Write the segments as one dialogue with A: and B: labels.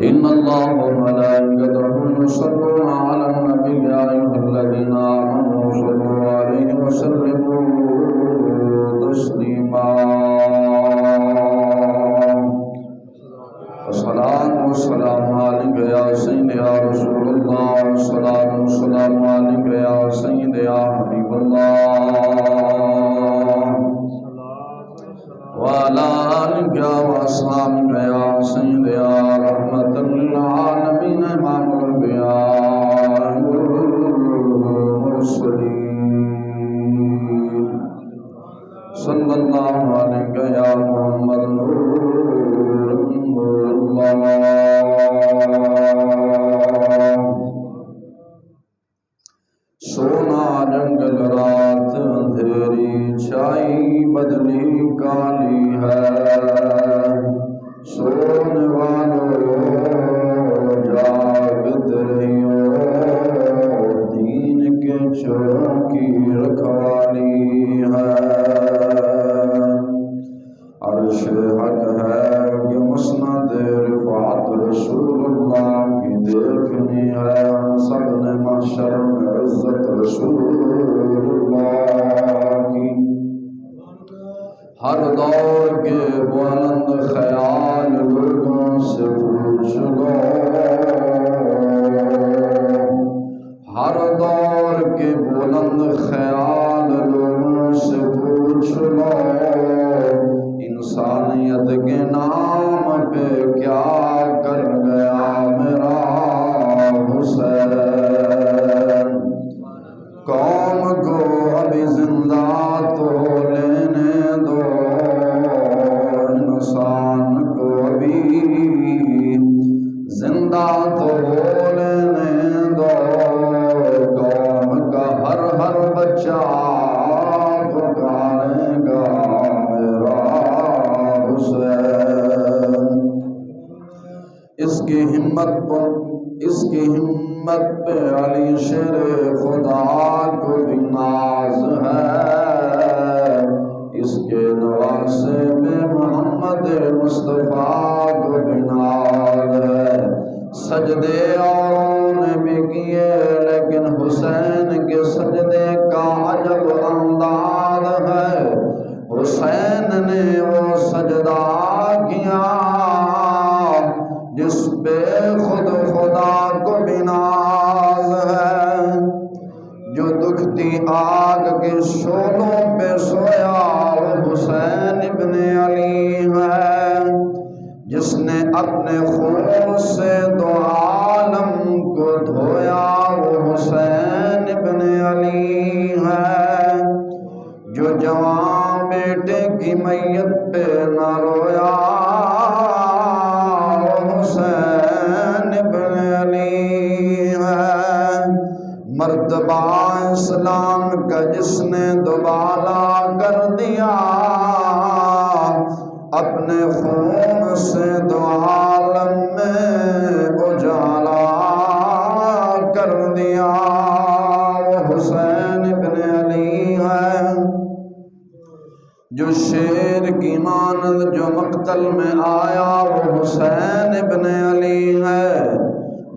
A: إن الله وملائكته يصلون على النبي يا أيها الذين آمنوا صلوا عليه وسلموا تسليما الصلاة والسلام عليك يا سيدي يا رسول الله الصلاة والسلام عليك يا سيدي يا حبيب الله وعلى آلك وأصحابك يا سيدي يا رحمة للعالمين إمام الأنبياء والمرسلين صلى الله عليك يا محمد نور سونا جنگل رات اندھیری چھائی بدلی کالی ہے سونے والوں جاگت رہیو دین کے چوروں کی رکھوالی ہے عرش حق ہے کہ مسند رفعت رسول اللہ کی دیکھنی ہے ہم سب نے محشر میں عزت رسول اللہ کی ہر دور کے بلند خیال لوگوں سے پوچھ لو ہر دور کے بلند خیال لوگوں سے پوچھ لو انسانیت کے نام پہ کیا کر گیا میرا حسین قوم کو ابھی زندہ تو لینے دو انسان کو ابھی زندہ تو لینے دو قوم کا ہر ہر بچہ پکارے گا میرا حسین اس کی ہمت پہ علی شیر خدا کو بھی ناز ہے اس کے نواسے پہ محمد مصطفیٰ کو بھی ناز ہے سجدے اوروں نے بھی کیے لیکن حسین کے سجدے کا عجب انداز ہے حسین نے وہ سجدہ کیا جس پہ خود خدا کو بھی ناز ہے جو دکھتی آگ کے شعلوں پہ سویا وہ حسین ابن علی ہے جس نے اپنے خون سے دو عالم کو دھویا وہ حسین ابن علی ہے جو جوان بیٹے کی میت پہ نہ رویا حسین ابن علی ہے مرتبہ اسلام کا جس نے دوبالا کر دیا اپنے خون سے دو عالم میں اجالا کر دیا وہ حسین ابن علی ہے جو شیر کی مانند جو مقتل میں آیا وہ حسین ابن علی ہے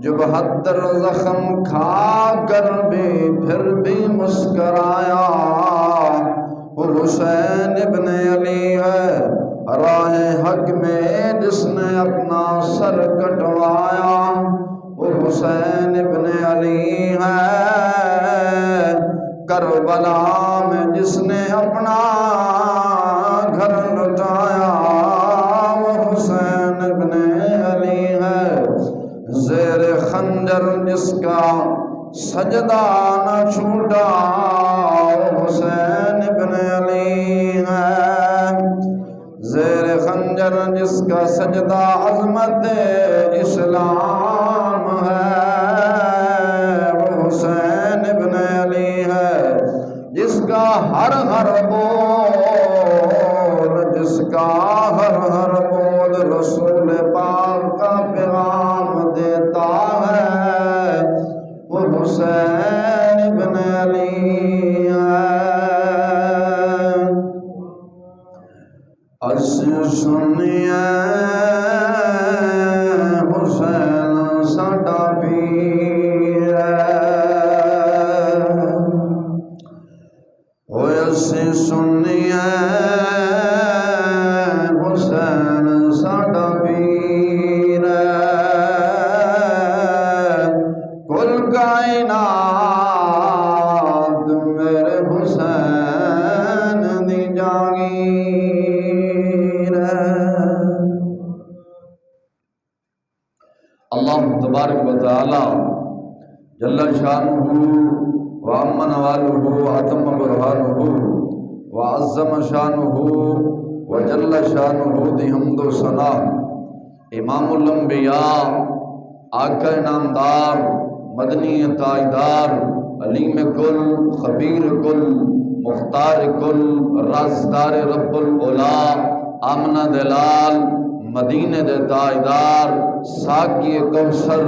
A: جو 72 زخم کھا کر بھی پھر بھی مسکرایا وہ حسین ابن علی ہے راہ حق میں جس نے اپنا سر کٹوایا وہ حسین ابن علی ہے کربلا میں جس نے اپنا گھر لٹایا وہ حسین ابن علی ہے زیر خنجر جس کا سجدہ نہ چھوٹا وہ حسین ابن علی ہے زیر خنجر جس کا سجدہ عظمت اسلام ہے وہ حسین ابن علی ہے جس کا ہر ہر بول جس کا ہر ہر بول رسول پاک کا پیغام دیتا ہے وہ حسین ابن علی ہے سنیے اللہ تبارک و تعالی جل شانہ وعم نوالہ واتم برہانہ وعظم شانہ وجل شانہ دی حمد و ثنا امام الانبیاء آقا انعامدار مدنی تاجدار علیم کل خبیر کل مختار کل رازدار رب العلا آمنہ دلال مدینہ دے تاجدار ساقی کوثر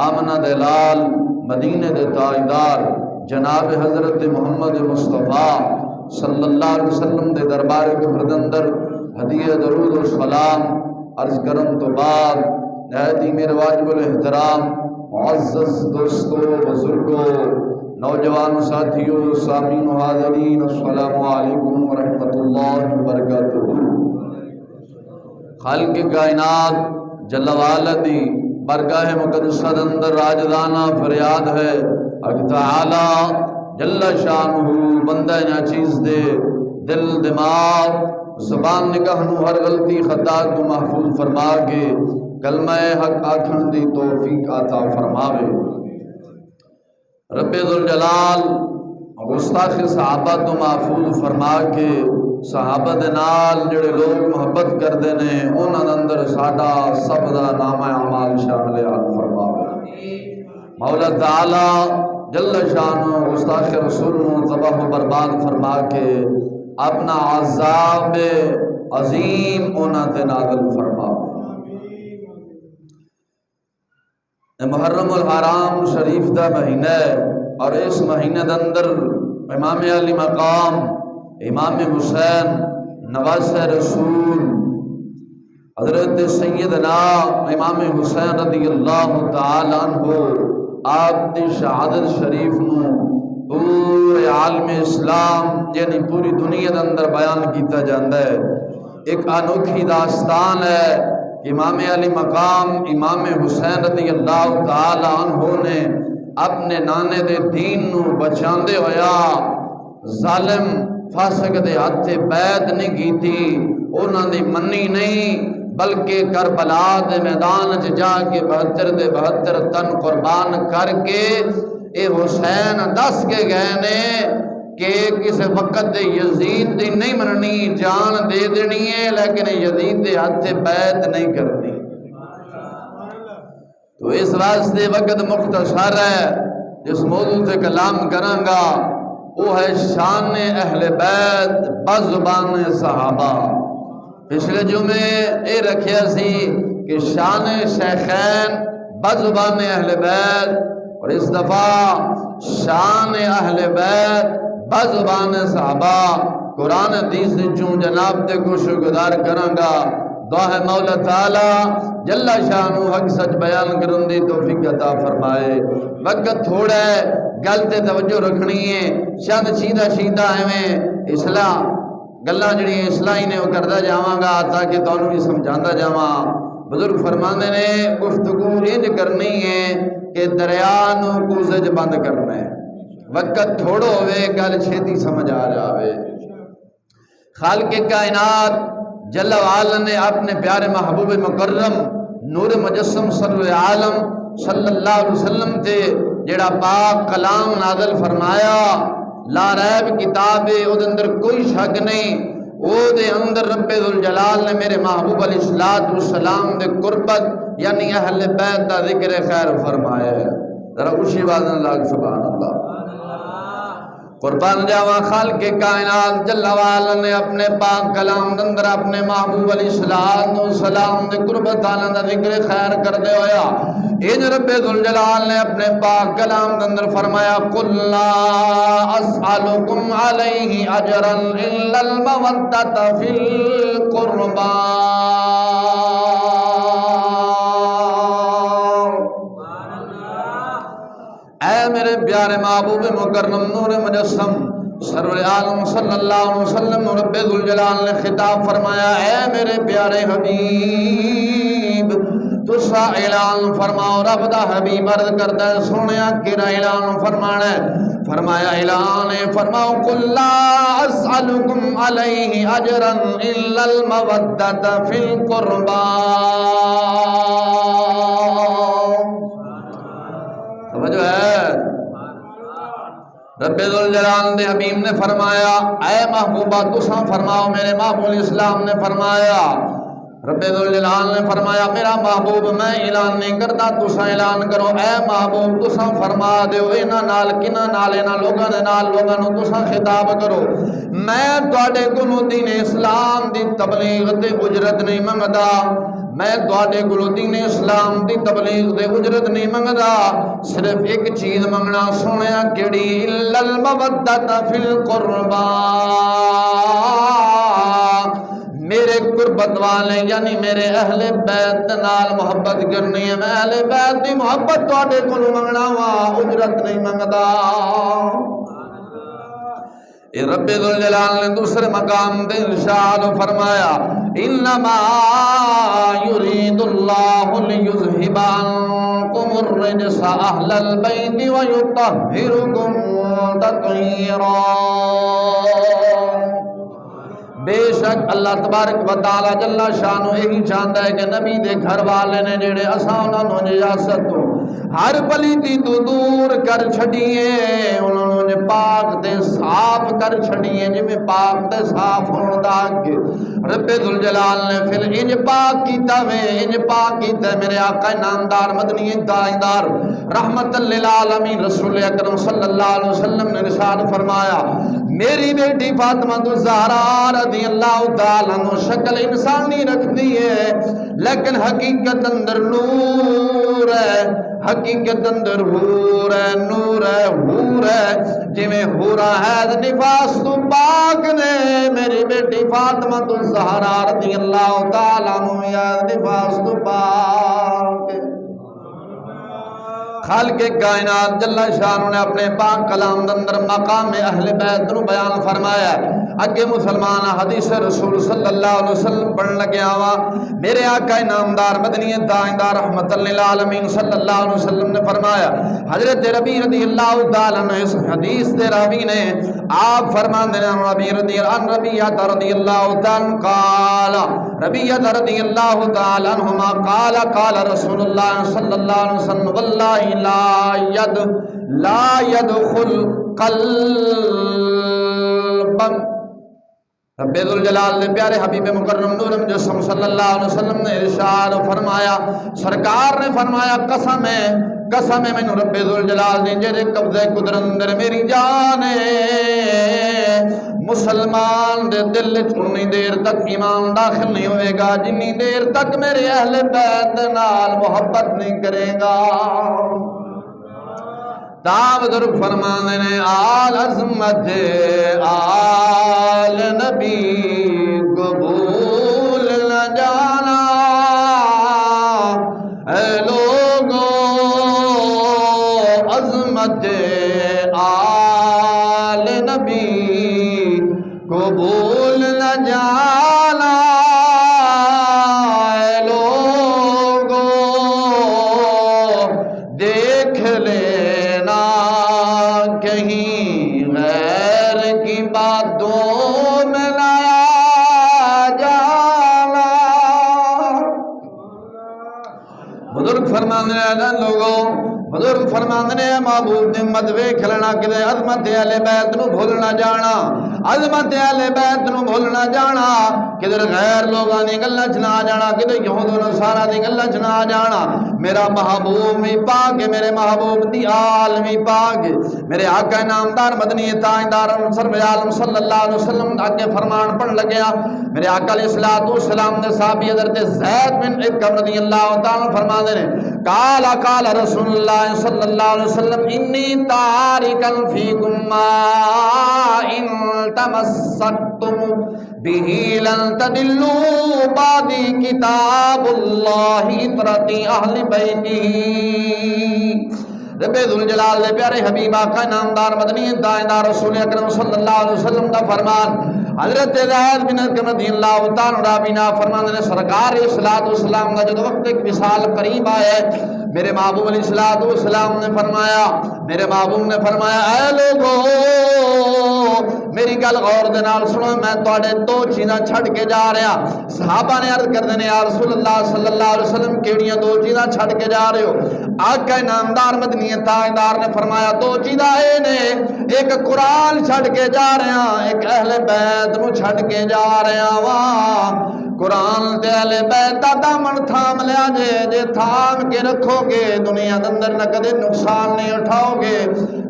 A: آمنہ دلال مدینہ دے تاجدار جناب حضرت محمد مصطفیٰ صلی اللہ علیہ وسلم دے دربار کے مردندر ہدیہ درود و سلام عرض کرن تو بعد نہایت میرے واجب الاحترام معزز دوستو بزرگو نوجوان ساتھیوں سامعین و حاضرین السلام علیکم ورحمۃ اللہ وبرکاتہ۔ خالق کائنات جل وعلا دی برگاہ مقدسہ اندر راجدانہ فریاد ہے اگ تعالی جل شانہ بندہ نا چیز دے دل دماغ زبان نگاہ نو ہر غلطی خطا تو محفوظ فرما کے کلمہ حق آکھن دی توفیق عطا فرماوے۔ رب ذوالجلال گستاخ صحابہ تو محفوظ فرما کے صحابہ دے نال جڑے لوگ محبت کردے نے انہاں دے اندر ساڈا سب دا نام اعمال شامل فرماوے۔ مولا تعالی جل شانہ گستاخ رسول نو تباہ و برباد فرما کے اپنا عذاب عظیم انہاں تے نازل فرماوے۔ محرم الحرام شریف دا مہینہ ہے اور اس مہینہ دے اندر امام علی مقام امام حسین نواز رسول حضرت سیدنا امام حسین رضی اللہ تعالی عنہ آپ دی شہادت شریف نو پورے عالم اسلام یعنی پوری دنیا دے اندر بیان کیتا جاندا ہے۔ ایک انوکھی داستان ہے، امام علی مقام امام حسین رضی اللہ تعالی عنہ نے اپنے نانے دے دین نو بچاندے ہویا ظالم فاسق دے ہاتھ بیعت نہیں کی تھی، انہاں دی منی نہیں، بلکہ کربلا دے میدان چ جا کے 72 دے 72 تن قربان کر کے اے حسین دس کے گئے نے کہ کسی وقت دے یزید دی نہیں مننی، جان دے دینی ہے لیکن یزید دے ہاتھ بیعت نہیں کرنی۔ تو اس واسطے وقت مختصر ہے، جس موضوع سے کلام کروں گا وہ ہے شان اہل بیت بزبان صحابہ۔ پچھلے جمعے یہ رکھیا سی کہ شان شیخین بزبان اہل بیت، اور اس دفعہ شان اہل بیت بزبان صحابہ قرآن حدیث چوں جناب تے کو شکردار کراں گا۔ دعا ہے مولا تعالی جل شانہ حق سچ بیان کرن دی توفیق عطا فرمائے۔ وقت تھوڑا ہے، گل تے توجہ رکھنی ہے، چند سیدھا ایویں اصلاح گلاں جڑی اصلاحی نے وہ کردا جاواں گا تاکہ تانوں بھی سمجھاندا جاواں۔ بزرگ فرماندے نے گفتگو انج کرنی ہے کہ دریا نو کوزے چ بند کرنا ہے، وقت تھوڑا ہوئے گل چھیتی سمجھ آ جاوے۔ خالق کائنات جل وعلا نے اپنے پیارے محبوب مکرم نور مجسم سرور عالم صلی اللہ علیہ وسلم تے جڑا پاک کلام نازل فرمایا، لا ریب کتاب ہے، او دے اندر کوئی شک نہیں، او دے اندر رب ذوالجلال نے میرے محبوب علیہ السلام دے قربت یعنی اہل بیت دا ذکر خیر فرمایا ہے۔ ذرا اچھی آواز نال لاگ سبحان اللہ۔ قربان جاواں خالق کائنات جل وعلا نے اپنے پاک کلام دے اندر اپنے محبوب علیہ السلام دے قربت دا ذکر خیر کردے ہویا ان رب ذوالجلال نے اپنے پاک کلام دے اندر فرمایا قل لا اسألکم علیہ اجرا الا المودۃ فی القربى۔ اے میرے پیارے محبوب مکرم نور مجسم سرور عالم صلی اللہ علیہ وسلم، رب ذوالجلال نے خطاب فرمایا اے میرے پیارے حبیب تسا اعلان فرماؤ۔ رب دا حبیب عرض کرتا ہے سونیا کیڑا اعلان فرمانا ہے؟ فرمایا اعلان فرماؤ قل لا اسألکم علیہ اجرا الا المودۃ فی القربى۔ ذوالجلال نے حبیب نے فرمایا اے محبوبہ تساں فرماؤ، میرے محبوب اسلام نے فرمایا، رب ذوالجلال نے فرمایا میرا محبوب میں اعلان نہیں کرتا، تساں اعلان کرو، اے محبوب تساں فرما دیو انہاں نال کنہاں نال، انہاں لوگاں دے نال، لوگاں نوں تساں خطاب کرو، میں تواڈے کولوں دین اسلام دی تبلیغ تے اجرت نہیں منگدا، میں تواڈے کولوں دین اسلام دی تبلیغ تے اجرت نہیں منگدا، صرف ایک چیز منگنا سنیا کیڑی الا المودۃ فی القربا، میرے قربت والے یعنی میرے اہل بیت نال محبت کرنی ہے، میں اہل بیت دی محبت تواڈے کولوں منگنا وا، اجرت نہیں منگدا۔ رب ذوالجلال نے دوسرے مقام تے ارشاد فرمایا انما یرید اللہ لیذھب عنکم الرجس اہل البیت ویطہرکم تطہیرا، بے شک اللہ تبارک و تعالی جل شانہ یہی چاہتا ہے کہ نبی دے گھر والے نے جڑے اساں انہاں نوں نجاست تو ہر پلیتی تو دور کر چھڑیے، انہاں نوں پاک تے صاف کر چھڑیے، جویں پاک تے صاف ہون دا اگے رب ذوالجلال نے پھر انج پاک کیتا وے، انج پاک کیتا میرے آقا نامدار مدنی تاجدار رحمت للعالمین رسول اکرم صلی اللہ علیہ وسلم نے ارشاد فرمایا میری بیٹی فاطمہ الزہرا رضی اللہ تعالیٰ عنہ شکل انسانی رکھ دی ہے لیکن حقیقت اندر نور ہے، حقیقت اندر حور ہے، نور ہے، حور ہے، جویں حورا ہے نفاس تو پاک نے، میری بیٹی فاطمہ الزہرا رضی اللہ تعالیٰ عنہ یا نفاس تو پاک۔ خالق کائنات جل شانہ نے اپنے پاک کلام اندر مقام اہل بیت نو بیان فرمایا، اگے مسلمان حدیث رسول صلی اللہ علیہ وسلم پڑھن لگے آوا، میرے آقا نامدار مدنی تاجدار رحمت للعالمین صلی اللہ علیہ وسلم نے فرمایا، حضرت ربی رضی اللہ تعالی عنہ اس حدیث دے راوی نے آپ فرماندے ہیں ربیعہ رضی اللہ تعالی قال ربیعہ رضی اللہ تعالی عنہما قال قال رسول اللہ صلی اللہ علیہ وسلم واللہ لا يدخل قلبا، رب ذوالجلال نے پیارے حبیب مکرم نور مجسم صلی اللہ علیہ وسلم نے ارشاد فرمایا، سرکار نے فرمایا قسم ہے میں رب ذوالجلال نے جڑے قبضے قدرت اندر میری جان ہے، مسلمان دے دل چنی دیر تک ایمان داخل نہیں ہوئے گا جنی دیر تک میرے اہل بیت نال محبت نہیں کرے گا۔ تاب درک فرمانے نے آل عظمت آل نبی قبول نہ جانا، اے لوگو عظمت آل نبی قبول نہ جانا، اے لوگو دیکھ لینا کہیں غیر کی باتوں میں نہ جانا۔ بزرگ فرمانے ہیں لوگوں، بزرگ فرماندے ہیں محبوب دی امت ویکھ لینا کہ عظمت اہل بیت نو بھولنا جانا، عظمت اہل بیت نو بھولنا جانا، کدھر غیر لوگاں دی گلاں چ نہ جانا، کدھر یہود و نصارا دی گلاں چ نہ جانا۔ میرا محبوب بھی پاک ہے، میرے محبوب دی آل بھی پاک ہے، میرے آقا نامدار مدنی تاجدار سرور عالم صلی اللہ علیہ وسلم آگے فرمان پڑھ لگیا، میرے آقا علیہ السلام نے صحابی حضرت زید بن ارقم رضی اللہ تعالیٰ فرماندے ہیں قال قال رسول اللہ صلی اللہ علیہ وسلم انی تارکا فیکم ما ان تمسکتم به لن تدلوا بعدی کتاب اللہ اطرتی اہل بیتی۔ رب ذوالجلال نے پیارے حبیب آقا نامدار مدنی تاجدار رسول اکرم صلی اللہ علیہ وسلم کا فرمان حضرت زید بن ارقم رضی اللہ تعالیٰ عنہ فرماندے نے سرکار صلی اللہ علیہ وسلم کا جب وقت ایک مثال قریب آیا ہے میرے محبوب علیہ السلام نے فرمایا، میرے محبوب نے فرمایا اے لوگو میری گل غور دے نال سنو، میں تواڈے دو چیزاں چھڈ کے جا رہا۔ صحابہ نے عرض کردے نے یا رسول اللہ صلی اللہ علیہ وسلم کیڑیاں دو چیزاں چھڈ کے جا رہے ہو؟ آقا نامدار مدنی تاجدار نے فرمایا دو چیزاں اے نے، ایک قرآن چھڈ کے جا رہے ہیں، ایک اہل بیت نو چھڈ کے جا رہے ہیں۔ واہ قرآن تے اہل بیت دا دامن تھام لیا جے تھام کے رکھو گے دنیا دے اندر نہ کدے نقصان نہیں اٹھاؤ گے،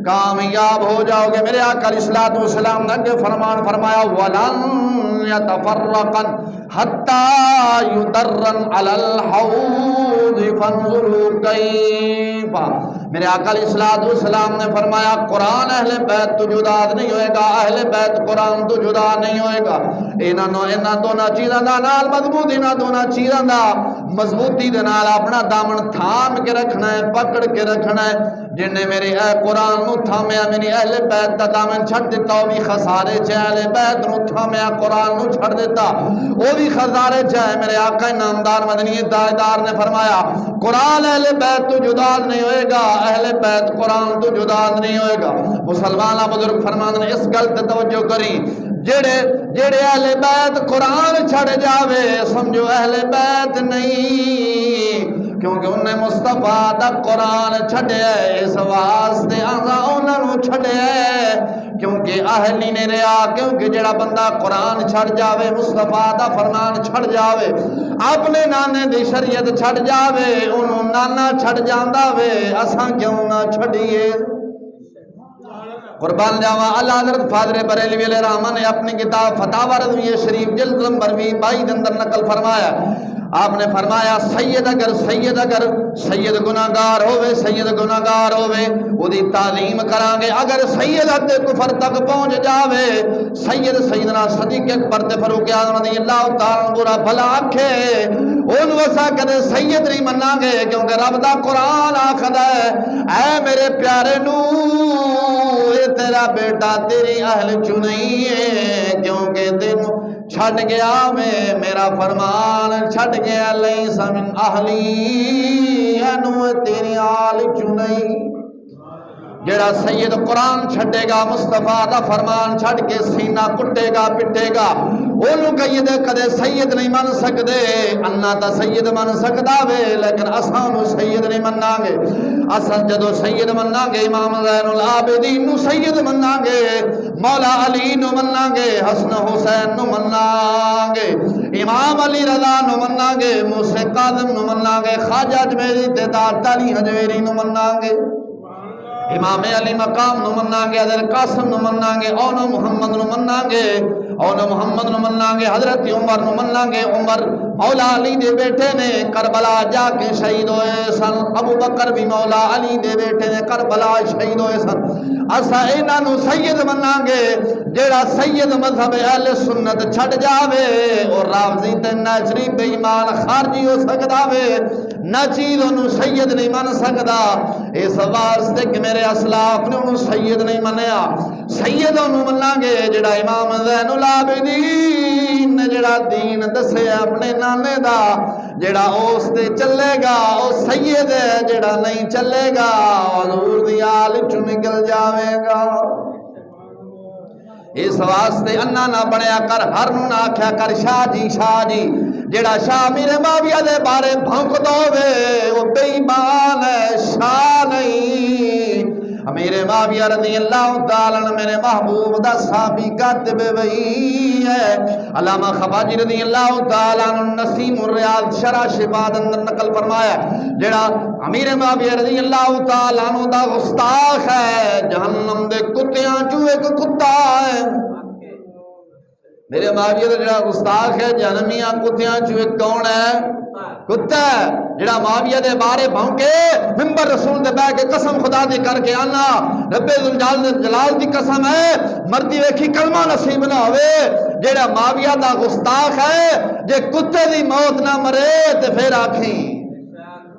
A: کامیاب ہو جاؤ گے۔ میرے آقا علیہ السلام نے اگے فرمان فرمایا وَلَن يَتَفَرَّقًا حَتَّى يُدَرًّا عَلَى الْحَوْضِ فَانظُرُوا كَيْفَ۔ میرے آقا علیہ السلام نے فرمایا قرآن اہل بیت تو جدا نہیں ہوئے گا، اہل بیت قرآن تو جدا نہیں ہوئے گا۔ انہاں دونوں چیزاں دا نال مضبوطی، انہاں دونوں چیزاں دا مضبوطی دے نال اپنا دامن تھام کے رکھنا ہے، پکڑ کے رکھنا ہے۔ جن نے میرے اے قرآن نو تھامیا میری اہل بیت دا دامن چھڑ دیتا وہ بھی خسارے چ، اہل بیت نو تھامیا قرآن نو چھڑ دیتا وہ بھی خسارے چ ہے۔ میرے آقا نامدار مدنی تاجدار نے فرمایا قرآن اہل بیت تو جدا نہیں ہوئے گا، اہل بیت قرآن تو جدا نہیں ہوئے گا۔ مسلمانہ بزرگ فرماندے نے اس گل تے توجہ کری، جڑے اہل بیت قرآن چھڑ جاوے سمجھو اہل بیت نہیں، کیونکہ انہیں مصطفیٰ دا قرآن چھڑیا ہے، اس واسطے آنگا انہاں نو چھڑیا ہے کیونکہ اہلی نے رہا۔ کیونکہ جڑا بندہ قرآن چھڑ جاوے، مصطفیٰ دا فرمان چھڑ جاوے، اپنے نانے دی شریعت چھڑ جاوے، انہوں نانا چھڑ جاندہ وے، اساں کیوں نہ چھڑیے۔ قربان جاوا اللہ حضرت فاضل بریلوی علیہ الرحمہ نے اپنی کتاب فتاوی رضویہ شریف جلد نمبر 22 کے اندر نقل فرمایا، آپ نے فرمایا سید اگر سید گناہگار ہوئے وہ دی تعظیم کرانگے، اگر سید حد کفر تک پہنچ جاوے، سیدنا صدیق اکبر تے فاروق اعظم رضی اللہ تعالیٰ برا بھلا آکھے ان وسا کدے سید نہیں منانگے، کیونکہ رب دا قرآن آکھدا ہے اے میرے پیارے نو اے تیرا بیٹا تیری اہل چنئی ہے، کیونکہ تینوں چھڑ گیا میں میرا فرمان چھڑ گیا لیس من اہلی انو تیری آل چنئی۔ جڑا سید قرآن چھڑے گا، مصطفیٰ دا فرمان چھڑ کے سینہ کٹے گا پٹے گا، انہوں کہیے دے کدے سید نہیں من سکدے، انہاں تا سید من سکدا وے لیکن اساں نو سید نہیں مننا گے۔ اساں جدو سید مننا گے امام زین العابدین نو سید مننا گے، مولا علی نو مننا گے، حسن حسین نو مننا گے، امام علی رضا نو مننا گے، موسی کاظم نو مننا گے، خواجہ اجمیری تے دار علی حجویری نو مننا گے، امام علی مقام نو منانگے، حضرت قاسم نو منانگے، اونو محمد نو منانگے، اونو محمد نو منانگے، حضرت عمر نو منانگے۔ عمر مولا علی دے بیٹے نے کربلا جا کے شہید ہوئے سن، ابو بکر بھی مولا علی دے بیٹے نے کربلا شہید ہوئے سن۔ اسا انہاں نو سید منانگے، جیڑا سید مذہب اہل سنت چھڑ جاوے اور رافضی تے ناچری بے ایمان خارجی ہو سکدا وے، نہ چیز انہوں سید نہیں من سکدا۔ اس واسطے کہ میرے اسلاف نے انہوں سید نہیں منیا، سید انہوں منانگے جڑا امام زین العابدین نے جڑا دین دسے اپنے نانے دا، جڑا اس تے چلے گا او سید ہے، جڑا نہیں چلے گا حضور دی آل چوں نکل جاوے گا۔ اس واسطے انہاں نہ بنیا کر، ہر نو نہ آکھیا کر شاہ جی جڑا شاہ میرے معاویہ دے بارے بھونک دووے وہ بے ایمان ہے، شاہ نہیں۔ امیر معاویہ رضی اللہ تعالیٰ میرے محبوب دا صحابی کاتب وہی ہے۔ علامہ خواجی رضی اللہ تعالیٰ نسیم الریاض شرح شفاء اندر نقل فرمایا، جڑا امیر معاویہ رضی اللہ تعالیٰ دا گستاخ ہے، جہنم دے کتیاں جو ایک کتا ہے۔ میرے معاویہ دا جڑا گستاخ ہے جہنمیاں کتیاں جو ایک کون ہے؟ کتا ہے۔ جڑا معاویہ دے بارے بھونکے ممبر رسول دے بیٹھ کے قسم خدا دی کر کے آنا رب جلال دی قسم ہے مردی ویکھی کلمہ نصیب نہ ہوئے۔ جڑا معاویہ دا گستاخ ہے جے کتے دی موت نہ مرے تے پھر آکھیں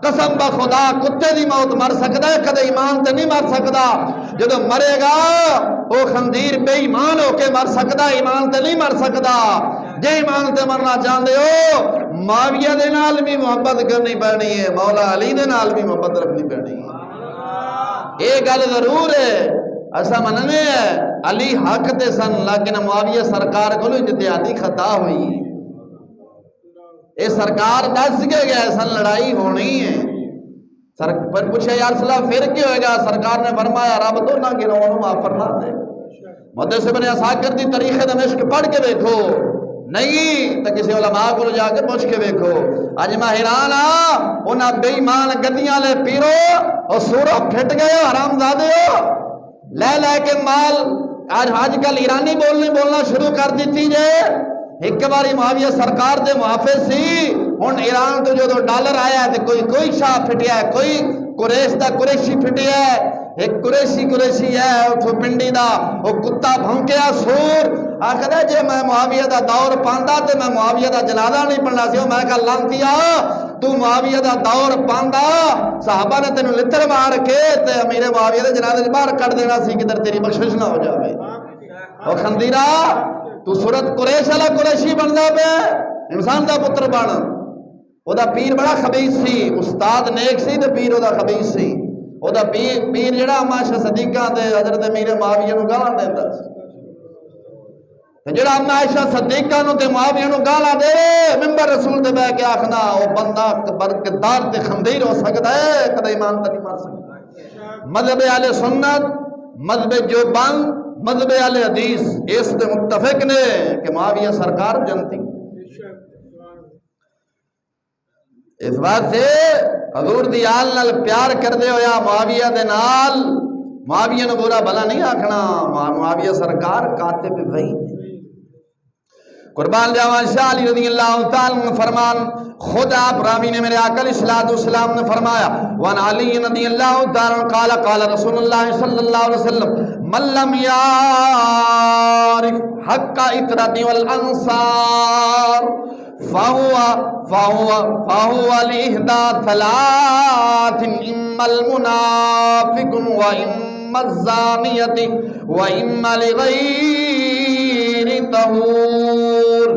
A: قسم بخدا کتے دی موت مر سکتا ہے، کدے ایمان تے نہیں مر سکتا۔ جدو مرے گا وہ خنزیر بے ایمان ہو کے مر سکتا، ایمان تے نہیں مر سکتا۔ جے ایمان تے مرنا چاہتے ہو معاویہ دے نال بھی محبت کرنی پڑنی ہے، مولا علی دے نال بھی محبت رکھنی پڑنی ہے۔ ایک گل ضرور ہے، ایسا مننے ہے علی حق تے سن، لیکن معاویہ سرکار کو اجتہادی خطا ہوئی، اے سرکار دس کے گئے سن لڑائی ہونی ہے۔ پر پوچھے یا رسول اللہ پھر کیا ہوئے گا؟ سرکار نے فرمایا رب تو نہ گناہوں معاف فرما دے۔ محدث ابن عساکر دی تاریخ دمشق پڑھ کے دیکھو، نہیں تو کسی علماء کو جا کے پوچھ کے دیکھو۔ آج میں حیران انہاں بے ایمان گدیاں لے پیرو اور سورو پھٹ گئے حرام زادے ہو، لے کے مال آج کل ایرانی بولنا شروع کر دیتی جائے۔ ایک باری معاویہ سرکار دے محافظ سی، ہن ایران تو جو ڈالر آیا ہے کوئی شاہ پھٹیا ہے، کوئی قریش دا قریشی پھٹیا ہے، ایک قریشی ہے اتھو پنڈی دا، وہ کتا بھونکیا سور آخر ہے جے میں معاویہ دا دور پاندا تے میں معاویہ دا جنازہ نہیں پڑھنا سی۔ میں کہا لانتیا تو معاویہ دا دور پاندا صحابہ نے تینوں لتر مار کے تے امیر معاویہ دے جنازے باہر کر دینا سی کدھر تیری بخشش نہ ہو جاوے۔ او خندیرہ تو صورت قریش والا قریشی بندا پہ انسان دا پتر بن۔ او دا پیر بڑا خبیث سی، استاد نیک سی تے پیر او دا خبیث سی۔ او دا پیر جڑا عائشہ صدیقہ تے حضرت امیر معاویہ نو گالاں دیندا سی، تے جڑا عائشہ صدیقہ نو تے معاویہ نو گالاں دے منبر رسول تے بیٹھ کے آکھنا او بندہ برکتدار تے خندیر ہو سکدا ہے، کدے ایمان تے نہیں مار سکدا۔ مذہب اہل سنت، مذہب دیوبند، مذہب اہل حدیث اس تے متفق نے کہ معاویہ سرکار جنتی۔ اس بات سے حضور دی آل نال پیار کر دے ہویا معاویہ دے نال، معاویہ نے برا بھلا نہیں آکھنا، معاویہ سرکار کاتب وحی نے۔ قربان جاواں شاہ علی رضی اللہ تعالیٰ عنہ فرمان، خود آپ راوی نے میرے آقا علیہ السلام نے فرمایا وان علی رضی اللہ تعالیٰ عنہ قال رسول اللہ صلی اللہ علیہ وسلم من لم یعرف حق اطرت والانصار فهو لإحدى ثلاث إما المنافق وإما الزانية وإما لغير طهور۔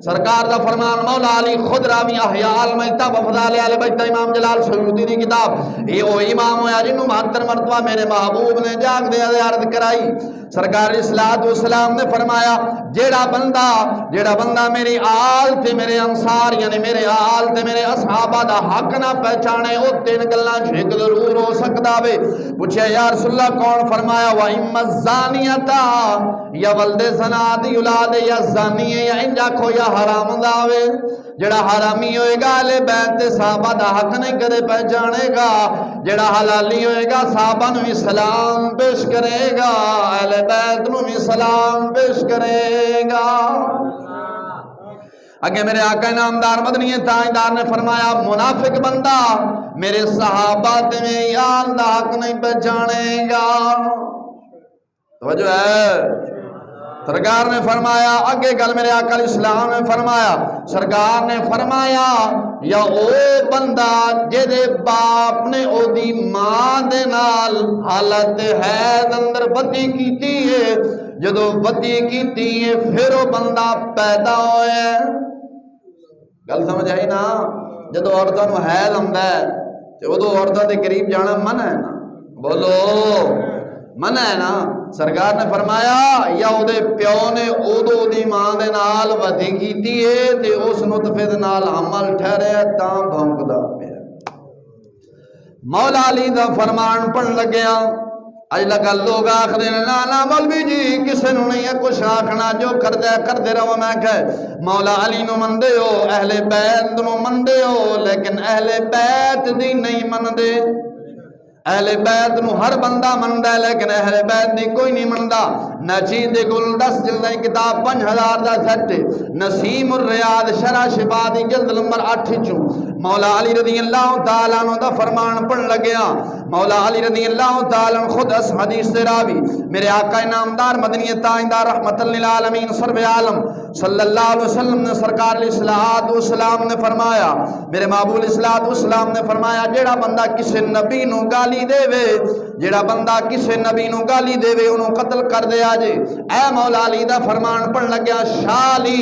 A: سرکار دا فرمان مولا علی خود راوی احیاء المیتہ وفضال اہل بیت امام جلال سیوطی دی کتاب یہ وہ امام ہویا جنہوں 72 مرتبہ میرے محبوب نے جاگ دے عرض کرائی۔ سرکار اسلام نے فرمایا جیڑا بندہ میری آل تے میرے انصار یعنی میرے آل تے میرے اصحابہ دا حق نہ پہچانے او تین گلاں چھک ضرور ہو سکتا وے۔ پوچھے یا رسول اللہ کون؟ فرمایا وَإِمَّا الزَّانِيَةَ یا ولد زنا دی اولاد یا زانی یا انجا کھو یا حرام داوے۔ جڑا حرامی ہوئے گا اہل بیت تے صحابہ دا حق نہیں کرے پہچانے گا، جڑا حلالی ہوئے گا صحابہ نو سلام پیش کرے گا، اہل بیت نو سلام پیش کرے گا۔ اگے میرے آقا نامدار مدنی تاجدار نے فرمایا منافق بندہ میرے صحابہ تے میں یار دا حق نہیں پہچانے گا۔ توجہ ہے، سرکار نے فرمایا اگے گل میرے آقا علیہ السلام نے فرمایا، سرکار نے فرمایا یا او بندہ جدے باپ نے او دی ماں دے نال حالت حید اندر بدی کیتی ہے، جدو بدی کیتی ہے پھر او بندہ پیدا ہوئے۔ گل سمجھ آئی نا؟ جدو عورتوں نو حید آندا ہے تے ادو عورتوں دے قریب جانا منع ہے نا، بولو منع ہے نا۔ سرکار نے فرمایا یا او دے پیو نے ادو دی ماں دے نال ودی کیتی ہے تے اس نطفے دے نال عمل ٹھہرے تاں بھونکدا پیا۔ مولا علی دا فرمان پڑھ لگیا، اج لگا لوگ آخر نا مولوی جی کسے نو نہیں ہے کچھ آخنا، جو کردے رہو۔ میں کہ مولا علی نو مندے ہو، اہل بیت نو مندے ہو، لیکن اہل بیت دی نہیں مندے۔ اہل بیت نو ہر بندہ مندا ہے لیکن اہل بیت دی کوئی نہیں مندا۔ نچین دے گل 10 جلدیں کتاب 5000 دا سیٹ نسیم الریاض شرح شفا دی جلد نمبر 8 چوں مولا علی رضی اللہ تعالیٰ عنہ دا فرمان پڑھ لگیا۔ مولا علی رضی اللہ تعالیٰ عنہ خود اس حدیث سے راوی میرے آقا نامدار مدنی تاجدار رحمت للعالمین سرور عالم صلی اللہ علیہ وسلم نے سرکار علیہ السلام نے فرمایا، میرے محبوب علیہ السلام نے فرمایا جیڑا بندہ کسی نبی نو گالی دے وے جڑا بندہ کسے نبی نو گالی دے وے انہوں قتل کر دیا جے۔ اے مولا علی دا فرمان پڑھ لگیا شالی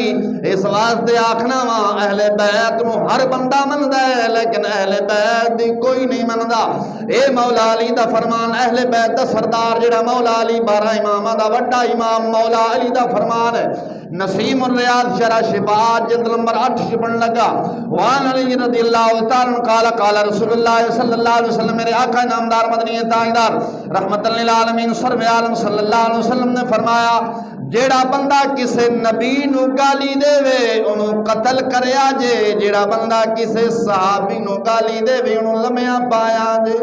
A: اس واسطے آکھنا وا اہل بیت نو ہر بندہ مندا ہے لیکن اہل بیت دی کوئی نہیں مندا۔ اے مولا علی دا فرمان اہل بیت دا سردار جڑا مولا علی 12 امامہ دا وڈا امام مولا علی دا فرمان ہے۔ نسیم الریاض شرح شفاعت جلد نمبر 8 پڑھن لگا وان علی رضی اللہ تعالیٰ قال قال رسول اللہ صلی اللہ علیہ وسلم میرے آقا نامدار مدنی تاجدار رحمت للعالمین سرور عالم صلی اللہ علیہ وسلم نے فرمایا جیڑا بندہ کسے نبی نو گالی دے وے انہوں قتل کریا جے، جیڑا بندہ کسے صحابی نو گالی دے وے انہوں لمحہ پایا جے۔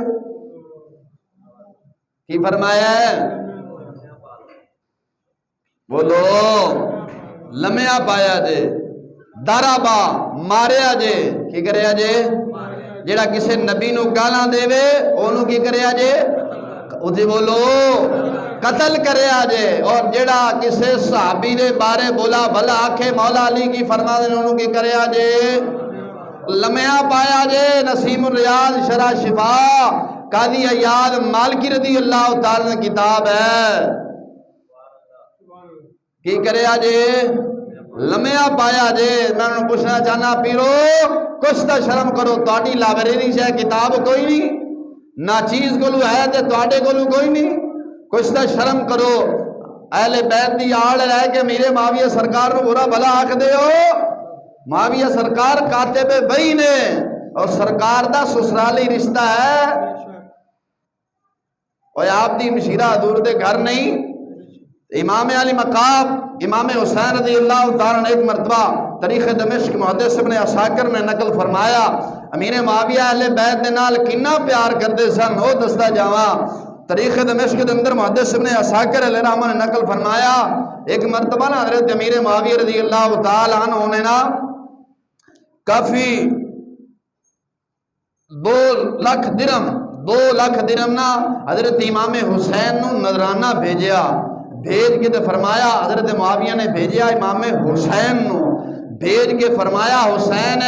A: کی فرمایا ہے؟ بولو لمحہ پایا جے، دارابا ماریا جے، کی کریا جے؟ جیڑا کسے نبی نو گالاں دے وے انہوں کی کریا جے؟ اُدھی بولو قتل کریا جے۔ اور جیڑا کسے صحابی دے بارے بولا بھلا آکھے مولا علی کی فرما دے انہوں کی کریا جے؟ لمحہ پایا جے۔ نسیم الریاض شرح شفا قاضی عیاض مالکی رضی اللہ تعالیٰ کتاب ہے۔ کی کریا جے؟ لمحہ پایا جے۔ میں انہوں پوچھنا چاہنا پیرو کچھ تا شرم کرو، تواڈی لائبریری سے کتاب کوئی نہیں، نہ چیز کولو ہے تے تواڈے کولو کوئی نہیں، کچھ تا شرم کرو۔ اہل بیت دی آڑ رہ کے میرے معاویہ سرکار نو برا بھلا آکھ دے ہو۔ معاویہ سرکار کاتب وحی نے اور سرکار دا سسرالی رشتہ ہے۔ اور آپ دی مشیرہ حضور دے گھر نہیں۔ امام علی مقام امام حسین رضی اللہ تعالیٰ نے ایک مرتبہ تاریخ دمشق محدث ابن عساکر نے نقل فرمایا امیر معاویہ اہل بیت دے نال کنا پیار کردے سن او دستا جاواں۔ تاریخ دمشق دے اندر محدث ابن عساکر علیہ الرحمہ نے نقل فرمایا ایک مرتبہ نا حضرت امیر معاویہ رضی اللہ تعالیٰ عنہ نے نا کافی 2 لاکھ درہم نا حضرت امام حسین نو نذرانہ بھیجیا، بھیج کے تو فرمایا حضرت معاویہ نے بھیجیا امام حسین نو، بھیج کے فرمایا حسین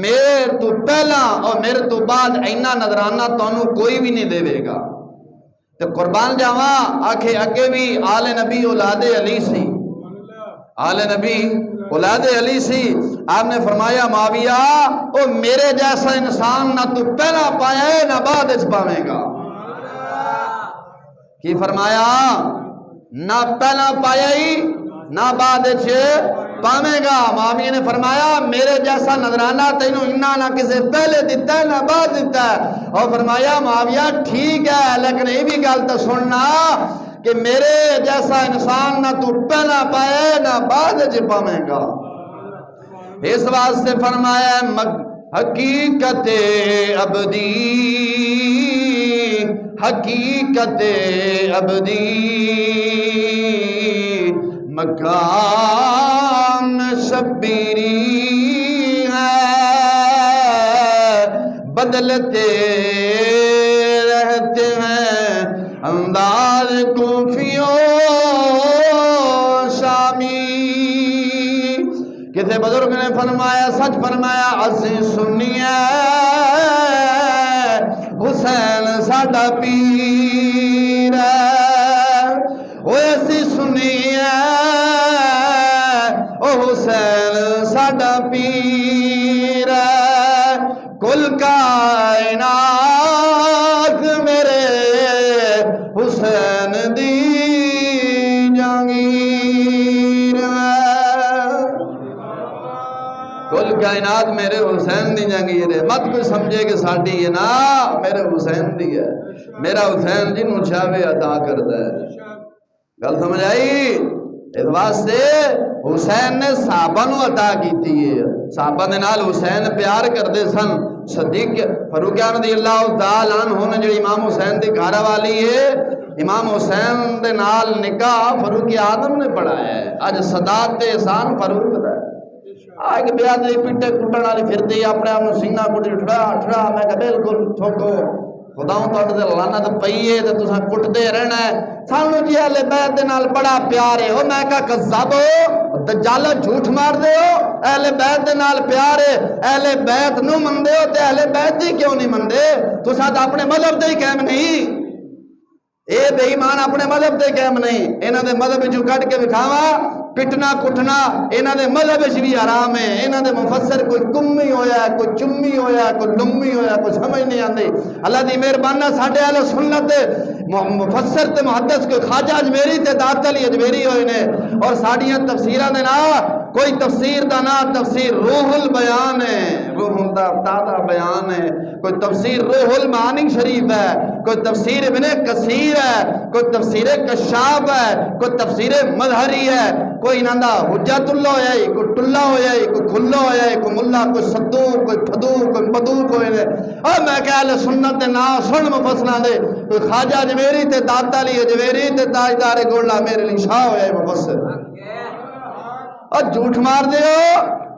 A: میرے تو پہلا اور میرے تو بعد اینا نذرانہ تانوں کوئی بھی نہیں دے گا۔ تو قربان جاواں آکھے اگے بھی آل نبی اولاد علی سی، آل نبی اولاد علی سی۔ آپ نے فرمایا معاویہ او میرے جیسا انسان نہ تو پہلا پایا ہے نہ بعد اچ پاویں گا۔ کی فرمایا؟ نہ پہلا پایا ہی نہ بعد اچ پاویں گا۔ معاویہ نے فرمایا میرے جیسا نذرانہ تینوں انہاں نہ کسے پہلے دیتا ہے نہ بعد دیتا ہے۔ اور فرمایا معاویہ ٹھیک ہے لیکن یہ بھی گل تو سننا کہ میرے جیسا انسان نہ تو پہلا پائے نہ بعد اچ پاویں گا۔ اس واسطے فرمایا حقیقت ابدی حقیقت ابدی مقام شبیری ہے بدلتے رہتے ہیں انداز کوفیوں شامی۔ کسی بزرگ نے فرمایا سچ فرمایا اسی سنی ہے حسین ساڈا پیر ہے، وہ اسی سنی ہے او حسین ساڈا پیر ہے، کل کائنات میرے حسین دی جہانگیر ہے، کل کائنات میرے حسین دی جہانگیر ہے۔ مت کوئی سمجھے کہ ساڈی ہے نا، میرے حسین دی ہے، میرا حسین جنوں چاہے عطا کردا ہے۔ گل سمجھ آئی؟ اس واسطے حسین نے صحابہ نو عطا کیتی ہے، صحابہ دے نال حسین پیار کردے سن۔ صدیق فاروق رضی اللہ تعالیٰ عنہ نے جو امام حسین دی گھر والی ہے، امام حسین دے نال نکاح فاروق اعظم نے پڑھایا ہے۔ اج صدات تے احسان فاروق دا ہے۔ آج بیادری پیٹے کٹن والی پھردی اپنے آپ نو سینہ کٹی ٹھڑا میں کہ بالکل ٹھوکو خداؤں تہاڈے تے لعنت پئی ہے تے تساں کٹدے رہنا ہے، سانوں جی اہل بیت دے نال بڑا پیار ہے۔ او میں کہا کذاب ہو، دجال جھوٹ مار دے ہو، اہل بیت دے نال پیار ہے، اہل بیت نو مندے ہو تے اہل بیت دی کیوں نہیں مندے؟ تساں تے اپنے مذہب دے ہی قائم نہیں۔ اے بے ایمان اپنے مذہب تے قائم نہیں، انہاں دے مذہب جو کٹ کے دکھاوا پٹنا کٹنا انہاں دے مذہب بھی حرام ہے۔ انہاں دے مفسر کوئی کمی ہویا ہے، کوئی چمی ہویا ہے، کوئی لمی ہویا ہے، کوئی سمجھ نہیں آندی۔ اللہ دی مہربانی ساڈے اہل سنت مفسر تے محدث کوئی خواجہ اجمیری تے داتا علی اجمیری ہوئے نے، اور ساڈیاں تفسیراں دے نا کوئی تفسیر دا نا تفسیر روح البیان ہے، روح دا تازہ بیان ہے، کوئی تفسیر روح المعانی شریف ہے، کوئی تفسیر ابن کثیر ہے، کوئی تفسیر کشاف ہے، کوئی تفسیر مظہری ہے، کوئی نندا حجت اللہ ہویا ہے، کوئی ٹلہ ہویا ہے، کوئی کھلا ہویا ہے، کوئی ملا، کوئی صدوق، کوئی فدوق، کوئی مدوق ہوئے نے۔ اور میں کہ اہل سنت دے نا سن مفسراں دے کوئی خواجہ اجمیری تے داتا علی اجمیری تے تاجدار گولڈا میرے علی شاہ ہویا ہے مفسر۔ اور جھوٹ مار دیو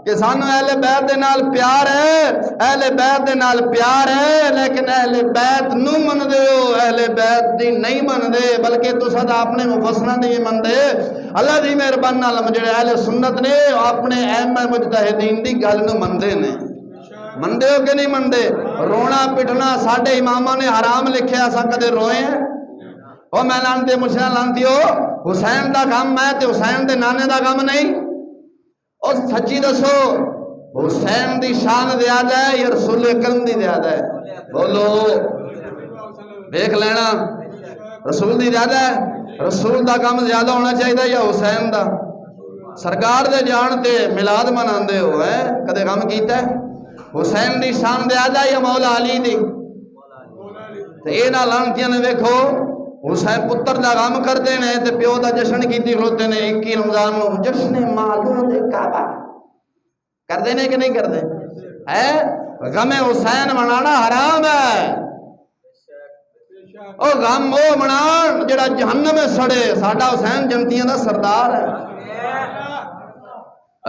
A: کہ سانو اہل بیت دے نال پیار ہے، اہل بیت دے نال پیار ہے، لیکن اہل بیت نو من دیو، اہل بیت دی نہیں من دے، بلکہ تو سدا اپنے مفسران دی من دے۔ اللہ دی مہربانی نال جڑے اہل سنت نے اپنے ائمہ مجتہدین دی گل نو مندے نے۔ مندے ہو کہ نہیں مندے؟ رونا پٹنا ساڈے اماماں نے حرام لکھیا، اساں کدے روئے ہیں؟ او میں لانتے مشرا لانتی ہو حسین دا غم ہے تے حسین دے نانے دا غم نہیں؟ اور سچی دسو حسین دی شان زیادہ ہے یا رسول اکرم دی زیادہ ہے؟ بولو دیکھ لینا، رسول دی زیادہ ہے؟ رسول دا کام زیادہ ہونا چاہیے یا حسین دا؟ سرکار دے جانتے میلاد مناندے ہو ہیں کدے غم کیتا ہے؟ حسین دی شان زیادہ یا مولا علی دی؟ تے اے نہ لانتیاں نے ویکھو حسین پتر دا غم کرتے نے تے پیو دا جشن کیتی کھلوتے نے 21 رمضان نو جشن مالود کعبہ کردے نے کہ نہیں کردے؟ غم حسین منانا حرام ہے۔ او غم او منان جڑا جہنم میں سڑے، ساڈا حسین جنتیاں دا سردار ہے۔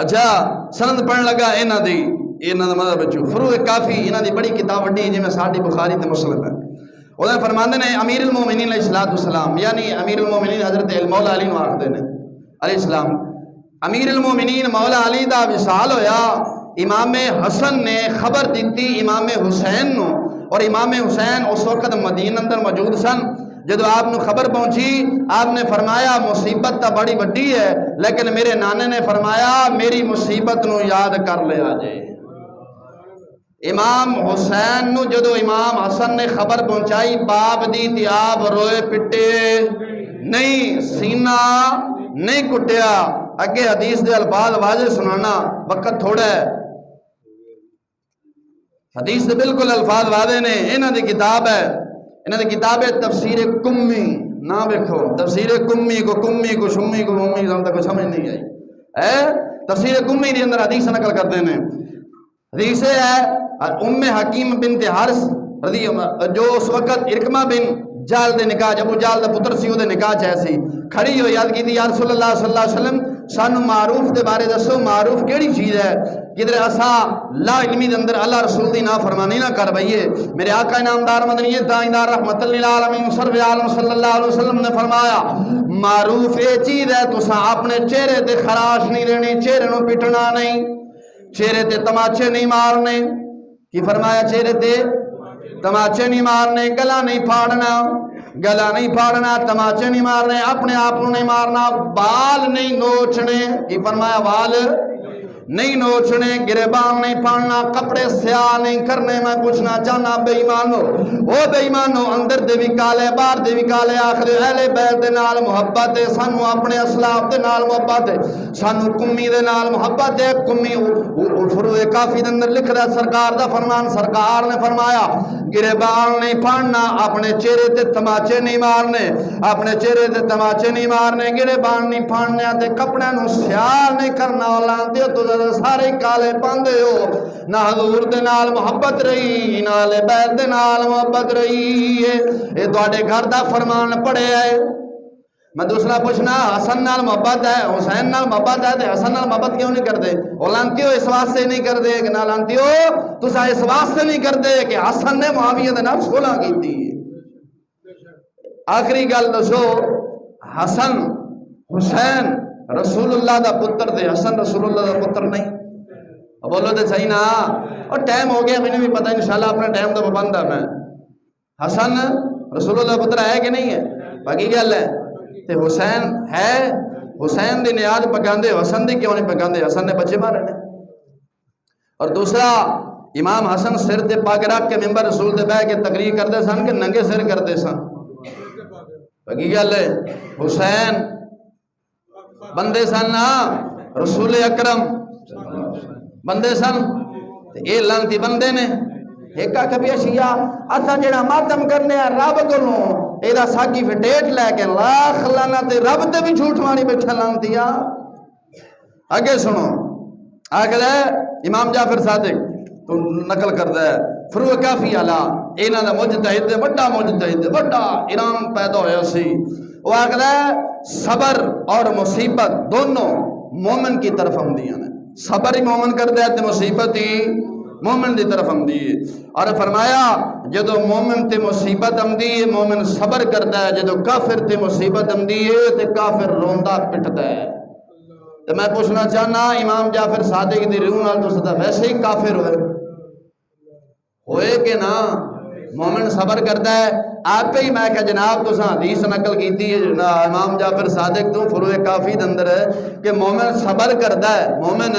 A: اچھا سند پڑھن لگا انہاں دی انہاں دا مذہب وچ فروع کافی انہاں دی بڑی کتاب وڈی جی میں ساڈی بخاری تے مسلم ہے۔ وہ فرماندے نے امیر المومنین علیہ السلام یعنی امیر المومنین حضرت مولا علی نو آخدے نے علیہ السلام۔ امیر المومنین مولا علی دا وصال ہویا، امام حسن نے خبر دیتی امام حسین نو، اور امام حسین اس وقت مدینہ اندر موجود سن۔ جدو آپ نے خبر پہنچی آپ نے فرمایا مصیبت تا بڑی وڈی ہے، لیکن میرے نانے نے فرمایا میری مصیبت نو یاد کر لے آجے۔ امام حسین نو جدو امام حسن نے خبر پہنچائی باپ دی تے آپ روئے پٹے نہیں، سینہ نہیں کٹیا۔ اگے حدیث دے الفاظ واضح سنانا وقت تھوڑا ہے، حدیث دے بالکل الفاظ واضح نے۔ انہاں دی کتاب ہے، انہاں دی کتاب ہے تفسیر کمی، نہ دیکھو تفسیر کمی کو شمی کو ممی زمتا کوئی سمجھ نہیں آئی۔ تفسیر کمی دی اندر حدیث نقل کرتے ہیں۔ حدیث ہے ام حکیم بنت حارث رضی جو اس وقت ارکمہ بن جال دے نکاح ابو جال دا پتر سی، او دے نکاح جیسی کھڑی ہو یاد کی یا رسول اللہ صلی اللہ علیہ وسلم سانو معروف دے بارے دسو، معروف کیڑی چیز ہے کدھر اسا لا علمی دے اندر اللہ رسول دی نافرمانی نہ کر بھئیے۔ میرے آقا انعامدار مدنی تاجدار رحمت للعالمین سرور عالم صلی اللہ علیہ وسلم نے فرمایا معروف اے چیز ہے تسا اپنے چہرے تے خراش نہیں لینی، چہرے نو پٹنا نہیں، چہرے تے تماچے نہیں مارنے۔ کی فرمایا؟ چہرے تے تماچے نہیں مارنے، گلا نہیں پھاڑنا، گلا نہیں پھاڑنا، تماچے نہیں مارنے، اپنے آپ کو نہیں مارنا، بال نہیں نوچنے۔ کی فرمایا؟ بال نہیں نوچنے، گریبان نہیں پھاڑنا، کپڑے سیاہ نہیں کرنے۔ میں پوچھنا چاہنا بے ایمانو، او بے ایمانو اندر دے بھی کالے باہر دے بھی کالے، آخر اہل بیت دے نال محبت ہے، سانو اپنے اسلاف دے نال محبت ہے، سانو کمی دے نال محبت ہے۔ کمی فروع کافی دے اندر لکھ رہا سرکار دا فرمان، سرکار نے فرمایا گریبان نہیں پھاڑنا، اپنے چہرے تے تماچے نہیں مارنے، اپنے چہرے تے تماچے نہیں مارنے، گریبان نہیں پھاڑنے تے کپڑے نو سیاہ نہیں کرنا۔ لانتے ہو تو سارے کالے پاندے ہو، نہ حضور دے نال محبت رہی، نہ اہل بیت دے نال محبت رہی ہے۔ اے تواڈے گھر دا فرمان پڑھے ہے۔ میں دوسرا پوچھنا حسن نال محبت ہے، حسین نال محبت ہے تے حسن نال محبت کیوں نہیں کرتے؟ او لانتی ہو اس واسطے نہیں کرتے کہ نہ لانتی ہو تسا اس واسطے نہیں کرتے کہ حسن نے معاویہ دے نال صلح کیتی ہے۔ آخری گل دسو حسن حسین رسول اللہ دا پتر دے، حسن رسول اللہ دا پتر نہیں؟ بولو تے صحیح نا؟ اور ٹائم ہو گیا، میں نے بھی پتہ انشاءاللہ اپنا ٹائم دا پابند ہے میں۔ حسن رسول اللہ پتر ہے کہ نہیں ہے؟ باقی گل ہے تے حسین ہے، حسین دی نیاد پکاندے، حسن دی کیوں نہیں پکاندے؟ حسن نے بچے مارے نے۔ اور دوسرا امام حسن سر تے پگ رکھ کے ممبر رسول دے بہ کے تقریر کرتے سن کہ ننگے سر کرتے سن؟ باقی گل ہے حسین بندے سن نا، رسول اکرم بندے سن، اے لانتی بندے نے۔ ایک آکھا بھی شیعہ اسا جڑا ماتم کرنے ہیں رب کولوں ایدہ ساکی فٹیٹ لے کے لاکھ لعنت رب تے بھی جھوٹ ماری بیٹھا لانتیا۔ آگے سنو، آگے امام جعفر صادق تو نقل کرتا ہے فروع کافی علا اینا دا مجتہد بڑا مجتہد بڑا ایران پیدا ہویا سی، وہ آگے صبر اور مصیبت دونوں مومن کی طرف ہم دیا نے، صبر ہی مومن کر دے تے مصیبت ہی مومن دی طرف ہم دیئے۔ اور فرمایا جدو مومن تے مصیبت ہم دیئے مومن صبر کرتا ہے، جدو کافر تے مصیبت ہم دیئے تے کافر روندہ پٹتا ہے۔ تو میں پوچھنا چاہنا امام جعفر صادق دی روح نال تو صدا ویسے ہی کافر ہوئے کہ نا؟ مومن صبر کرتا ہے آپ ہی میں کہ جناب تو حدیث نقل کیتی ہے امام جعفر صادق تو فروع کافی اندر ہے کہ مومن صبر کرتا ہے، مومن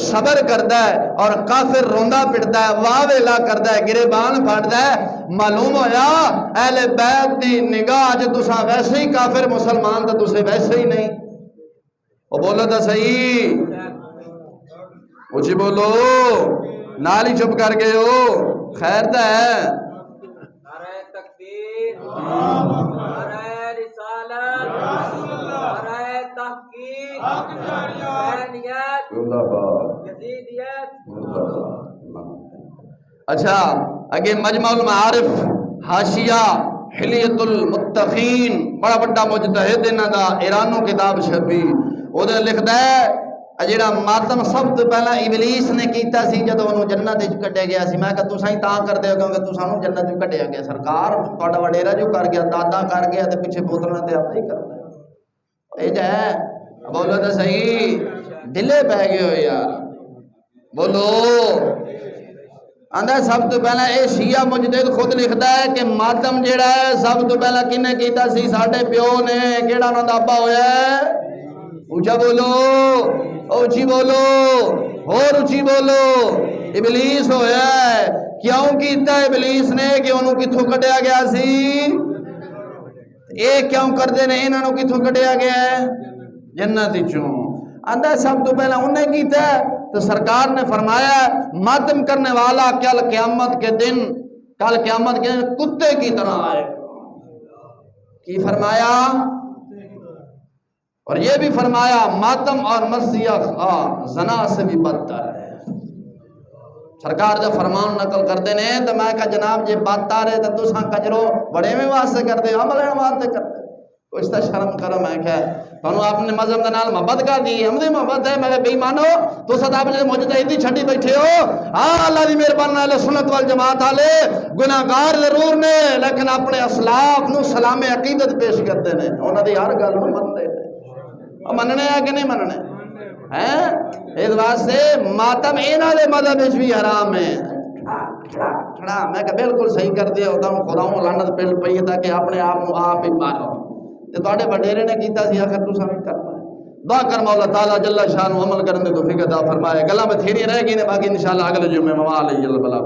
A: صبر کرتا ہے اور کافر روندہ پڑتا ہے، واہ ویلا کرتا ہے، گریبان پھاڑتا ہے۔ معلوم ہویا اہل بیت دی نگاہ جو تساں ویسے ہی کافر مسلمان تو تسے ویسے ہی نہیں۔ وہ بولو تو صحیح، اچھی بولو، نال ہی چپ کر گئے ہو، خیر تو ہے۔
B: نعرہ تکبیر، نعرہ رسالت، نعرہ تحقیق، حسینیت، یزیدیت۔
A: اچھا اگے مجمع المعارف حاشیہ حلیت المتقین بڑا بڑا مجتہد انہاں دا ایرانوں کتاب چھپی، وہ لکھدا ہے جڑا ماتم سب تو پہلا ابلیس نے کیتا سی جدوں انہوں جنت وچ کڈیا گیا سی۔ میں کہ تساں ہی تاں کردے ہو کیونکہ تساں نوں جنت وچ کڈیا گیا، سرکار تہاڈا وڈیرا جو کر گیا، دادا کر گیا تے پیچھے پوترا تے آپ ہی کرنا اے جے۔ بولو تو صحیح، ڈھلے پہ گئے ہو یار، بولو۔ آندہ سب تو پہلا اے شیعہ مجدد خود لکھدا ہے کہ ماتم جڑا ہے سب تو پہلا کنے کیتا سی؟ ساڈے پیو نے۔ کیڑا انہاں دا ابا ہویا ہے؟ اونچا بولو، اونچی بولو، اور اونچی بولو۔ ابلیس ہویا ہے۔ کیوں کیتا ہے ابلیس نے کہ انہوں کتھوں کٹیا گیا سی؟ اے کیوں کر دینے انہوں کتھوں کٹیا گیا ہے؟ جنت چوں۔ آندہ سب تو پہلا انہیں کیتا ہے تو سرکار نے فرمایا ماتم کرنے والا کل قیامت کے دن کتے کی طرح آئے۔ کی فرمایا؟ اور یہ بھی فرمایا ماتم اور مسیح زنا سے بھی بدتر ہے۔ سرکار جب فرمان نقل کر دینے تو میں کہا جناب جی بدتر ہے تو تساں کجرو بڑے میں واسطے کر دے، عمل ہے واسطے کر دے، کچھ تا شرم کرو۔ میں کہا تانوں آپ نے مذہب دے نال محبت کر دی، ہم دی محبت ہے، میں بے ایمانو تو صدا آپ نے مجتہدی چھڈی بیٹھے ہو۔ ہاں اللہ دی مہربانی نال سنت والجماعت والے گناہگار ضرور نے لیکن اپنے اسلاف نو سلام عقیدت پیش کرتے ہیں، انہاں دی ہر گل نوں منتے ہیں۔ مننے ہے کہ نہیں مننے ہیں؟ اس واسطے ماتم انہاں دے مذہب وچ بھی حرام ہے۔ کھڑا میں کہ بالکل صحیح کر دیا ہوتا ہوں، خداؤں لعنت پل پئی ہے تاکہ اپنے آپ کو آپ ہی مارو تے تواڈے وڈیرے نے کیتا سی آخر تساں بھی کرنا ہے۔ دعا کر مولا تعالی جل شان عمل کرنے کو توفیق عطا فرمائے۔ گلاں میں تھیری رہ گئی نے باقی انشاءاللہ اگلے جمعے میں علیہ البلاغ۔